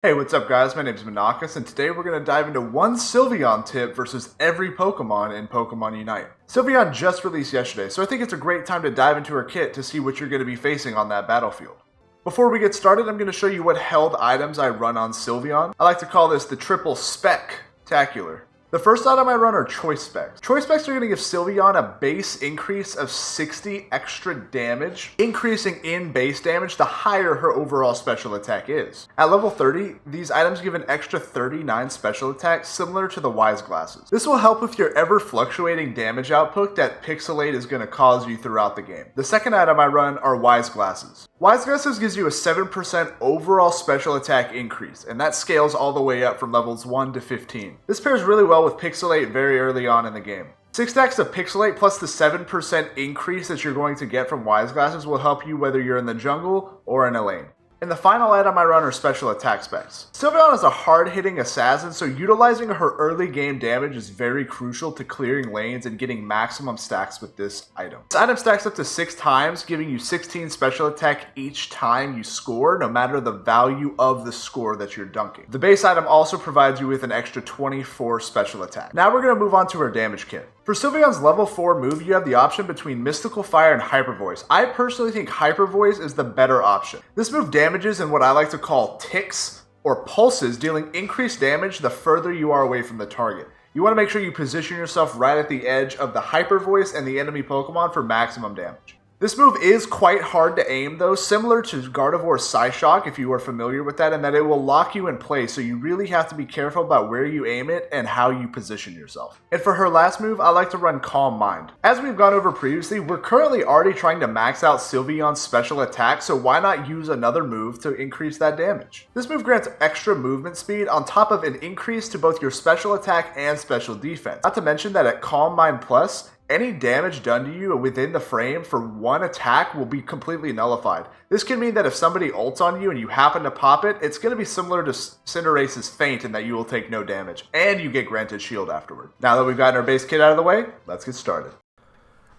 Hey, what's up guys? My name is Monakas, and today we're going to dive into one Sylveon tip versus every Pokemon in Pokemon Unite. Sylveon just released yesterday, so I think it's a great time to dive into her kit to see what you're going to be facing on that battlefield. Before we get started, I'm going to show you what held items I run on Sylveon. I like to call this the triple spec-tacular. The first item I run are Choice Specs. Choice Specs are going to give Sylveon a base increase of 60 extra damage, increasing in base damage the higher her overall special attack is. At level 30, these items give an extra 39 special attack similar to the Wise Glasses. This will help with your ever fluctuating damage output that Pixelate is going to cause you throughout the game. The second item I run are Wise Glasses. Wise Glasses gives you a 7% overall special attack increase, and that scales all the way up from levels 1 to 15. This pairs really well with Pixelate very early on in the game. 6 stacks of Pixelate plus the 7% increase that you're going to get from Wise Glasses will help you whether you're in the jungle or in a lane. And the final item I run are special attack specs. Sylveon is a hard-hitting assassin, so utilizing her early game damage is very crucial to clearing lanes and getting maximum stacks with this item. This item stacks up to 6 times, giving you 16 special attack each time you score, no matter the value of the score that you're dunking. The base item also provides you with an extra 24 special attack. Now we're going to move on to her damage kit. For Sylveon's level 4 move, you have the option between Mystical Fire and Hyper Voice. I personally think Hyper Voice is the better option. This move damages in what I like to call ticks or pulses, dealing increased damage the further you are away from the target. You want to make sure you position yourself right at the edge of the Hyper Voice and the enemy Pokemon for maximum damage. This move is quite hard to aim though, similar to Gardivore's Psyshock if you are familiar with that, and that it will lock you in place, so you really have to be careful about where you aim it and how you position yourself. And for her last move, I like to run Calm Mind. As we've gone over previously, we're currently already trying to max out Sylveon's special attack, so why not use another move to increase that damage? This move grants extra movement speed on top of an increase to both your special attack and special defense. Not to mention that at Calm Mind Plus, any damage done to you within the frame for one attack will be completely nullified. This can mean that if somebody ults on you and you happen to pop it, it's going to be similar to Cinderace's Feint in that you will take no damage, and you get granted shield afterward. Now that we've gotten our base kit out of the way, let's get started.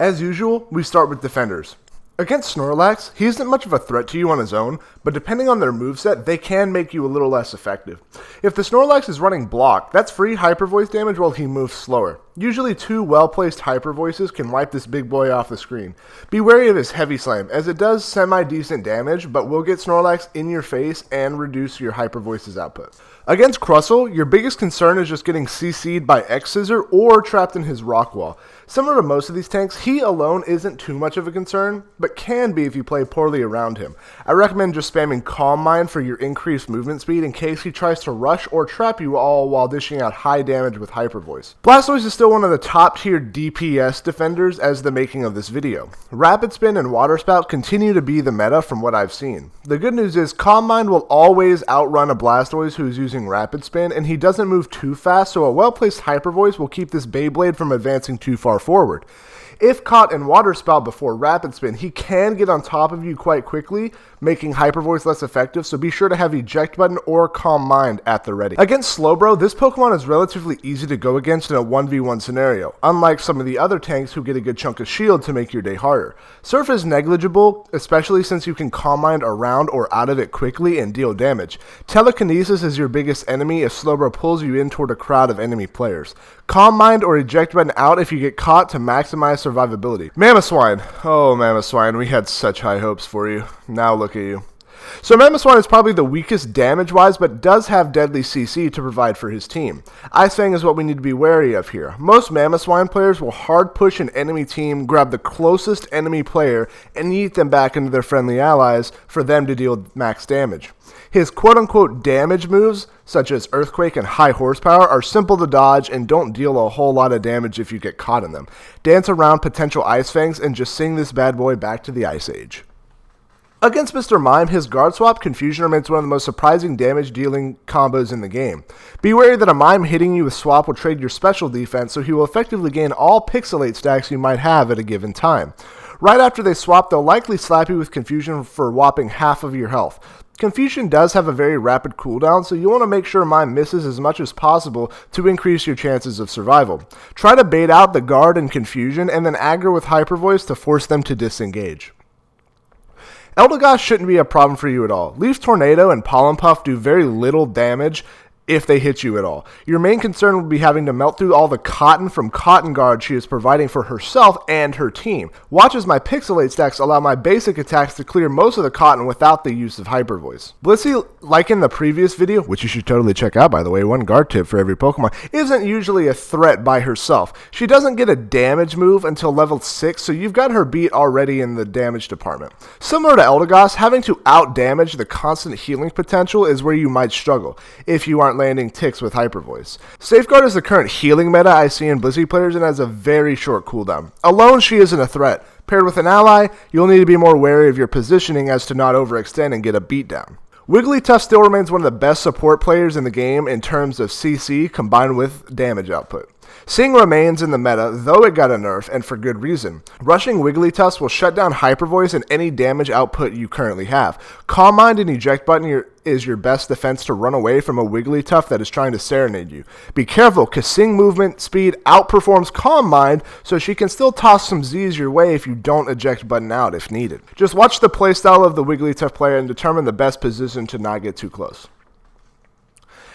As usual, we start with defenders. Against Snorlax, he isn't much of a threat to you on his own, but depending on their moveset, they can make you a little less effective. If the Snorlax is running Block, that's free Hyper Voice damage while he moves slower. Usually 2 well-placed Hyper Voices can wipe this big boy off the screen. Be wary of his Heavy Slam, as it does semi-decent damage, but will get Snorlax in your face and reduce your Hyper Voice's output. Against Crustle, your biggest concern is just getting CC'd by X-Scissor or trapped in his Rock Wall. Similar to most of these tanks, he alone isn't too much of a concern, but can be if you play poorly around him. I recommend just spamming Calm Mind for your increased movement speed in case he tries to rush or trap you all while dishing out high damage with Hyper Voice. Blastoise is still one of the top tier DPS defenders as the making of this video. Rapid Spin and Water Spout continue to be the meta from what I've seen. The good news is Calm Mind will always outrun a Blastoise who's using Rapid Spin, and he doesn't move too fast, so a well-placed Hyper Voice will keep this Beyblade from advancing too far forward. If caught in Water Spout before Rapid Spin, he can get on top of you quite quickly, making Hyper Voice less effective, so be sure to have Eject Button or Calm Mind at the ready. Against Slowbro, this Pokemon is relatively easy to go against in a 1v1 scenario, unlike some of the other tanks who get a good chunk of shield to make your day harder. Surf is negligible, especially since you can Calm Mind around or out of it quickly and deal damage. Telekinesis is your biggest enemy if Slowbro pulls you in toward a crowd of enemy players. Calm Mind or Eject Button out if you get caught to maximize survivability. Mamoswine. Oh, Mamoswine, we had such high hopes for you. Now look at you. So Mamoswine is probably the weakest damage-wise, but does have deadly CC to provide for his team. Ice Fang is what we need to be wary of here. Most Mamoswine players will hard push an enemy team, grab the closest enemy player, and yeet them back into their friendly allies for them to deal max damage. His quote-unquote damage moves, such as Earthquake and High Horsepower, are simple to dodge and don't deal a whole lot of damage if you get caught in them. Dance around potential Ice Fangs and just sing this bad boy back to the Ice Age. Against Mr. Mime, his Guard Swap Confusion remains one of the most surprising damage-dealing combos in the game. Be wary that a Mime hitting you with Swap will trade your special defense, so he will effectively gain all Pixelate stacks you might have at a given time. Right after they swap, they'll likely slap you with Confusion for whopping half of your health. Confusion does have a very rapid cooldown, so you want to make sure Mime misses as much as possible to increase your chances of survival. Try to bait out the Guard and Confusion, and then aggro with Hyper Voice to force them to disengage. Eldegoss shouldn't be a problem for you at all. Leaf Tornado and Pollen Puff do very little damage if they hit you at all. Your main concern would be having to melt through all the cotton from Cotton Guard she is providing for herself and her team. Watch as my Pixelate stacks allow my basic attacks to clear most of the cotton without the use of Hyper Voice. Blissey, like in the previous video, which you should totally check out by the way, one guard tip for every Pokemon, isn't usually a threat by herself. She doesn't get a damage move until level 6, so you've got her beat already in the damage department. Similar to Eldegoss, having to out-damage the constant healing potential is where you might struggle, if you aren't landing ticks with Hyper Voice. Safeguard is the current healing meta I see in Blissey players and has a very short cooldown. Alone, she isn't a threat. Paired with an ally, you'll need to be more wary of your positioning as to not overextend and get a beatdown. Wigglytuff still remains one of the best support players in the game in terms of CC combined with damage output. Sing remains in the meta, though it got a nerf, and for good reason. Rushing Wigglytuff will shut down Hyper Voice and any damage output you currently have. Calm Mind and Eject Button is your best defense to run away from a Wigglytuff that is trying to serenade you. Be careful, cause Sing movement speed outperforms Calm Mind, so she can still toss some Z's your way if you don't Eject Button out if needed. Just watch the playstyle of the Wigglytuff player and determine the best position to not get too close.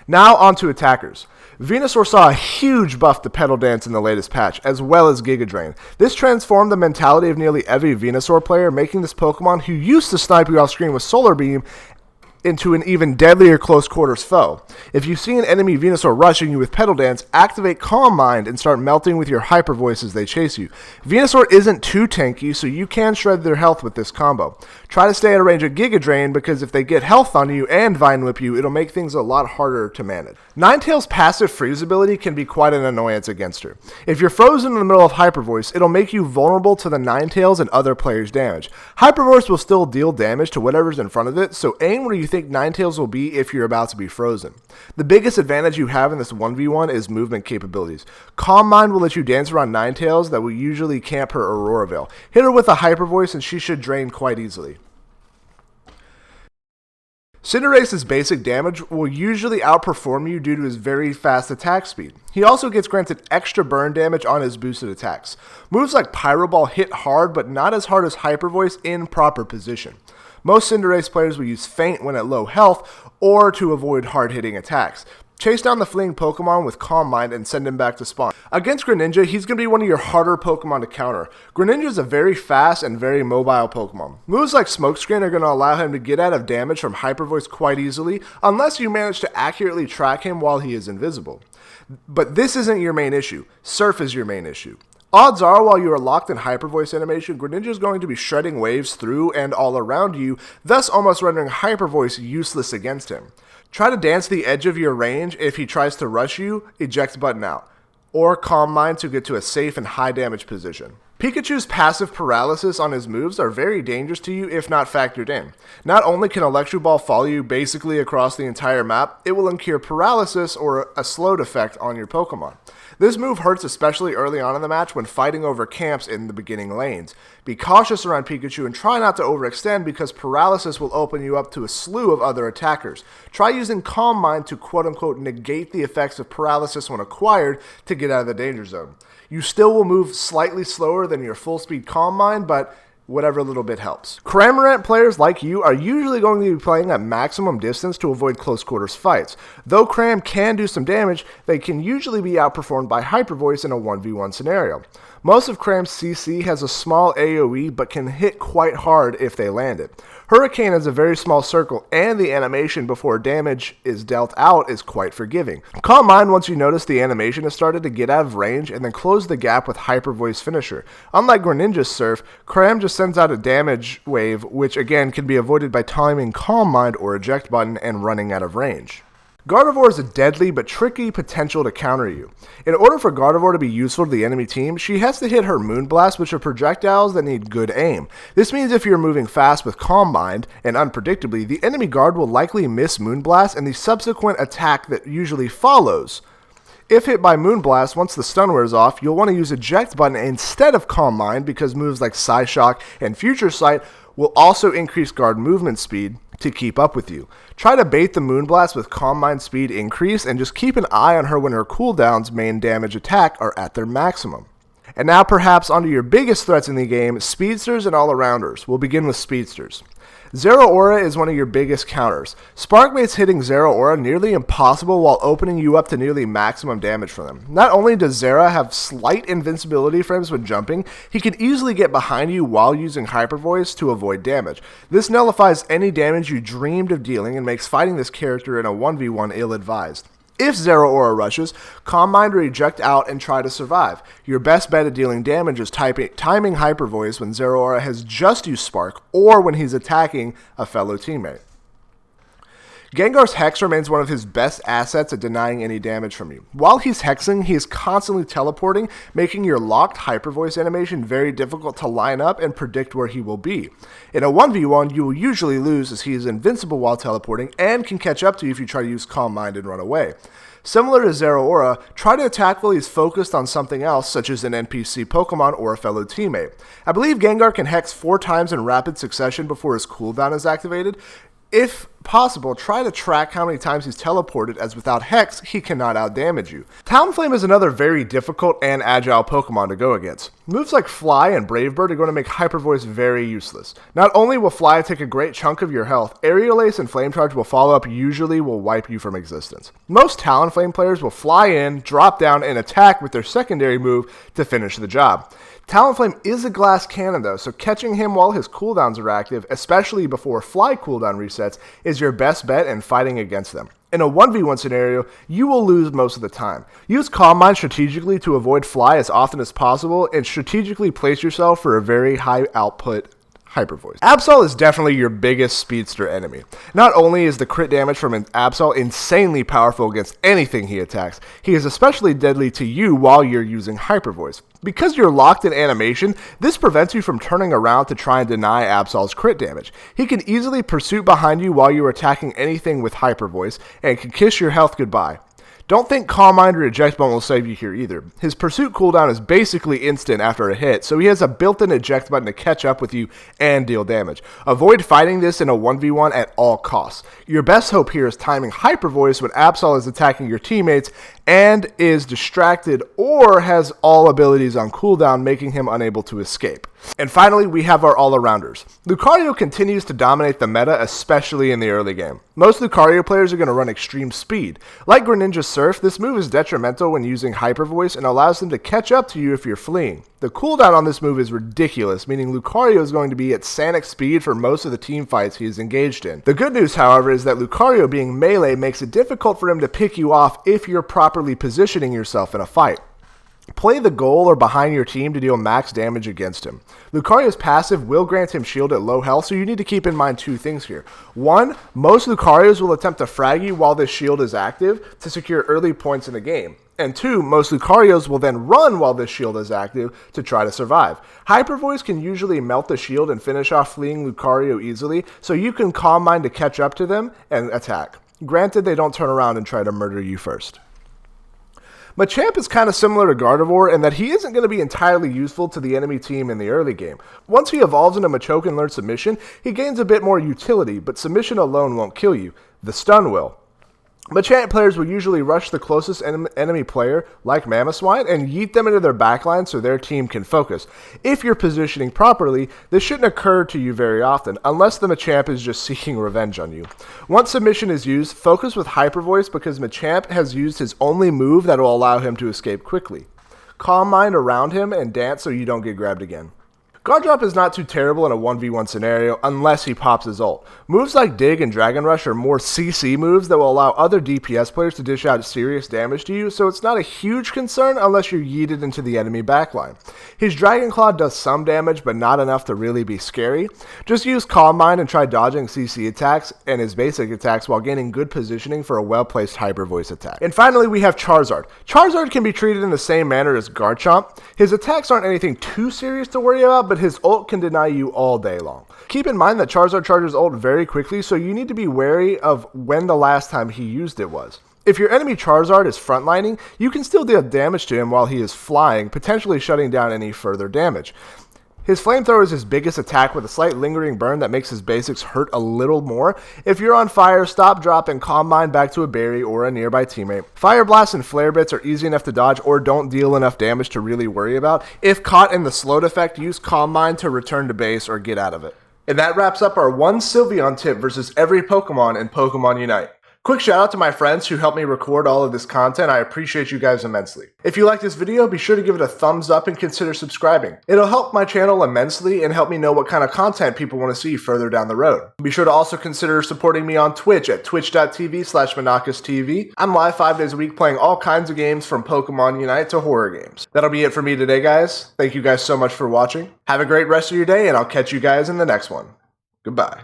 Now on to attackers. Venusaur saw a huge buff to Petal Dance in the latest patch, as well as Giga Drain. This transformed the mentality of nearly every Venusaur player, making this Pokemon, who used to snipe you off screen with Solar Beam, into an even deadlier close quarters foe. If you see an enemy Venusaur rushing you with Petal Dance, activate Calm Mind and start melting with your Hyper Voice as they chase you. Venusaur isn't too tanky, so you can shred their health with this combo. Try to stay at a range of Giga Drain, because if they get health on you and Vine Whip you, it'll make things a lot harder to manage. Ninetales' passive freeze ability can be quite an annoyance against her. If you're frozen in the middle of Hyper Voice, it'll make you vulnerable to the Ninetales and other players' damage. Hyper Voice will still deal damage to whatever's in front of it, so aim where you think Ninetales will be if you're about to be frozen. The biggest advantage you have in this 1v1 is movement capabilities. Calm Mind will let you dance around Ninetales that will usually camp her Aurora Veil. Hit her with a Hyper Voice and she should drain quite easily. Cinderace's basic damage will usually outperform you due to his very fast attack speed. He also gets granted extra burn damage on his boosted attacks. Moves like Pyro Ball hit hard, but not as hard as Hyper Voice in proper position. Most Cinderace players will use Feint when at low health, or to avoid hard-hitting attacks. Chase down the fleeing Pokemon with Calm Mind and send him back to spawn. Against Greninja, he's going to be one of your harder Pokemon to counter. Greninja is a very fast and very mobile Pokemon. Moves like Smokescreen are going to allow him to get out of damage from Hyper Voice quite easily, unless you manage to accurately track him while he is invisible. But this isn't your main issue. Surf is your main issue. Odds are, while you are locked in Hyper Voice animation, Greninja is going to be shredding waves through and all around you, thus almost rendering Hyper Voice useless against him. Try to dance the edge of your range. If he tries to rush you, eject button out, or Calm Mind to get to a safe and high damage position. Pikachu's passive paralysis on his moves are very dangerous to you if not factored in. Not only can Electro Ball follow you basically across the entire map, it will incur paralysis or a slowed effect on your Pokemon. This move hurts especially early on in the match when fighting over camps in the beginning lanes. Be cautious around Pikachu and try not to overextend because paralysis will open you up to a slew of other attackers. Try using Calm Mind to quote-unquote negate the effects of paralysis when acquired to get out of the danger zone. You still will move slightly slower than your full-speed Calm Mind, but whatever little bit helps. Cramorant players like you are usually going to be playing at maximum distance to avoid close quarters fights. Though Cram can do some damage, they can usually be outperformed by Hyper Voice in a 1v1 scenario. Most of Cram's CC has a small AoE but can hit quite hard if they land it. Hurricane has a very small circle and the animation before damage is dealt out is quite forgiving. Calm Mind once you notice the animation has started to get out of range and then close the gap with Hyper Voice finisher. Unlike Greninja's Surf, Cram just sends out a damage wave which again can be avoided by timing Calm Mind or eject button and running out of range. Gardivore is a deadly but tricky potential to counter you. In order for Gardivore to be useful to the enemy team, she has to hit her Moonblast, which are projectiles that need good aim. This means if you're moving fast with Calm Mind, and unpredictably, the enemy guard will likely miss Moonblast and the subsequent attack that usually follows. If hit by Moonblast, once the stun wears off, you'll want to use Eject button instead of Calm Mind because moves like Psyshock and Future Sight will also increase guard movement speed to keep up with you. Try to bait the Moonblast with Calm Mind speed increase and just keep an eye on her when her cooldowns main damage attack are at their maximum. And now perhaps onto your biggest threats in the game, Speedsters and All-Arounders. We'll begin with Speedsters. Zero Aura is one of your biggest counters. Spark makes hitting Zero Aura nearly impossible while opening you up to nearly maximum damage from them. Not only does Zera have slight invincibility frames when jumping, he can easily get behind you while using Hyper Voice to avoid damage. This nullifies any damage you dreamed of dealing and makes fighting this character in a 1v1 ill-advised. If Zero Aura rushes, Calm Mind or eject out and try to survive. Your best bet at dealing damage is timing Hyper Voice when Zero Aura has just used Spark or when he's attacking a fellow teammate. Gengar's Hex remains one of his best assets at denying any damage from you. While he's hexing, he is constantly teleporting, making your locked Hyper Voice animation very difficult to line up and predict where he will be. In a 1v1, you will usually lose as he is invincible while teleporting and can catch up to you if you try to use Calm Mind and run away. Similar to Zero Aura, try to attack while he's focused on something else, such as an NPC Pokemon or a fellow teammate. I believe Gengar can hex 4 times in rapid succession before his cooldown is activated. If possible, try to track how many times he's teleported, as without Hex, he cannot outdamage you. Talonflame is another very difficult and agile Pokemon to go against. Moves like Fly and Brave Bird are going to make Hyper Voice very useless. Not only will Fly take a great chunk of your health, Aerial Ace and Flame Charge will follow up, usually will wipe you from existence. Most Talonflame players will fly in, drop down, and attack with their secondary move to finish the job. Talonflame is a glass cannon though, so catching him while his cooldowns are active, especially before Fly cooldown resets, is your best bet in fighting against them. In a 1v1 scenario, you will lose most of the time. Use Calm Mind strategically to avoid Fly as often as possible, and strategically place yourself for a very high output Hyper Voice. Absol is definitely your biggest speedster enemy. Not only is the crit damage from an Absol insanely powerful against anything he attacks, he is especially deadly to you while you're using Hyper Voice. Because you're locked in animation, this prevents you from turning around to try and deny Absol's crit damage. He can easily pursue behind you while you're attacking anything with Hyper Voice, and can kiss your health goodbye. Don't think Calm Mind or Eject Button will save you here either. His pursuit cooldown is basically instant after a hit, so he has a built-in eject button to catch up with you and deal damage. Avoid fighting this in a 1v1 at all costs. Your best hope here is timing Hyper Voice when Absol is attacking your teammates and is distracted or has all abilities on cooldown, making him unable to escape. And finally, we have our all-arounders. Lucario continues to dominate the meta, especially in the early game. Most Lucario players are going to run extreme speed. Like Greninja Surf, this move is detrimental when using Hyper Voice and allows them to catch up to you if you're fleeing. The cooldown on this move is ridiculous, meaning Lucario is going to be at Sanic speed for most of the team fights he is engaged in. The good news, however, is that Lucario being melee makes it difficult for him to pick you off if you're properly positioning yourself in a fight. Play the goal or behind your team to deal max damage against him. Lucario's passive will grant him shield at low health, so you need to keep in mind 2 things here. 1, most Lucarios will attempt to frag you while this shield is active to secure early points in the game. And 2, most Lucarios will then run while this shield is active to try to survive. Hyper Voice can usually melt the shield and finish off fleeing Lucario easily, so you can Calm Mind to catch up to them and attack. Granted, they don't turn around and try to murder you first. Machamp is kind of similar to Gardivore in that he isn't going to be entirely useful to the enemy team in the early game. Once he evolves into Machoke and learns Submission, he gains a bit more utility, but Submission alone won't kill you. The stun will. Machamp players will usually rush the closest enemy player, like Mamoswine, and yeet them into their backline so their team can focus. If you're positioning properly, this shouldn't occur to you very often, unless the Machamp is just seeking revenge on you. Once Submission is used, focus with Hyper Voice because Machamp has used his only move that will allow him to escape quickly. Calm Mind around him and dance so you don't get grabbed again. Guard Drop is not too terrible in a 1v1 scenario unless he pops his ult. Moves like Dig and Dragon Rush are more CC moves that will allow other DPS players to dish out serious damage to you, so it's not a huge concern unless you're yeeted into the enemy backline. His Dragon Claw does some damage, but not enough to really be scary. Just use Calm Mind and try dodging CC attacks and his basic attacks while gaining good positioning for a well-placed Hyper Voice attack. And finally, we have Charizard. Charizard can be treated in the same manner as Garchomp. His attacks aren't anything too serious to worry about, but his ult can deny you all day long. Keep in mind that Charizard charges ult very quickly, so you need to be wary of when the last time he used it was. If your enemy Charizard is frontlining, you can still deal damage to him while he is flying, potentially shutting down any further damage. His Flamethrower is his biggest attack with a slight lingering burn that makes his basics hurt a little more. If you're on fire, stop, drop, and Calm Mind back to a berry or a nearby teammate. Fire Blast and Flare Bits are easy enough to dodge or don't deal enough damage to really worry about. If caught in the slowed effect, use Calm Mind to return to base or get out of it. And that wraps up our one Sylveon tip versus every Pokemon in Pokemon Unite. Quick shout out to my friends who helped me record all of this content. I appreciate you guys immensely. If you like this video, be sure to give it a thumbs up and consider subscribing. It'll help my channel immensely and help me know what kind of content people want to see further down the road. Be sure to also consider supporting me on Twitch at twitch.tv/ManakasTV. I'm live 5 days a week playing all kinds of games from Pokemon Unite to horror games. That'll be it for me today, guys. Thank you guys so much for watching. Have a great rest of your day, and I'll catch you guys in the next one. Goodbye.